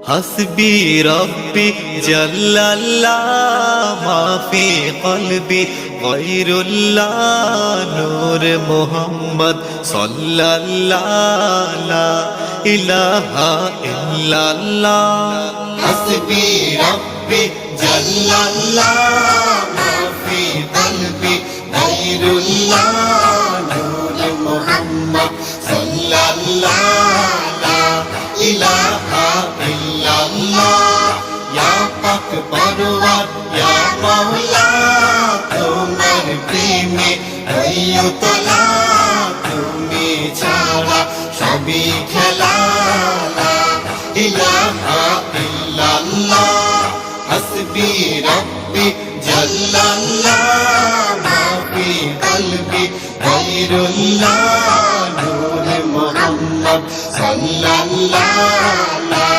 হাসবি রব্বি জাল্লাল্লাহ মাফি কলবি গায়রুল্লাহ নূর মুহাম্মদ সাল্লাল্লাহ লা ইলাহা ইল্লাল্লাহ হাসবি রব্বি জাল্লাল্লাহ মাফি কলবি গায়রুল্লাহ নূর মুহাম্মদ সাল্লাল্লাহ লা ইলাহা ইল্লাল্লাহ ইয়া পাক পরওয়ার ইয়া মাওলা তোমার প্রেমে হইয়তলা তুমি ছাড়া সবই খেলা লা ইলাহা ইল্লাল্লাহ হাসবি রব্বি জাল্লাল্লাহ মাফি কলবি গায়রুল্লাহ নূর মুহাম্মদ সাল্লাল্লাহ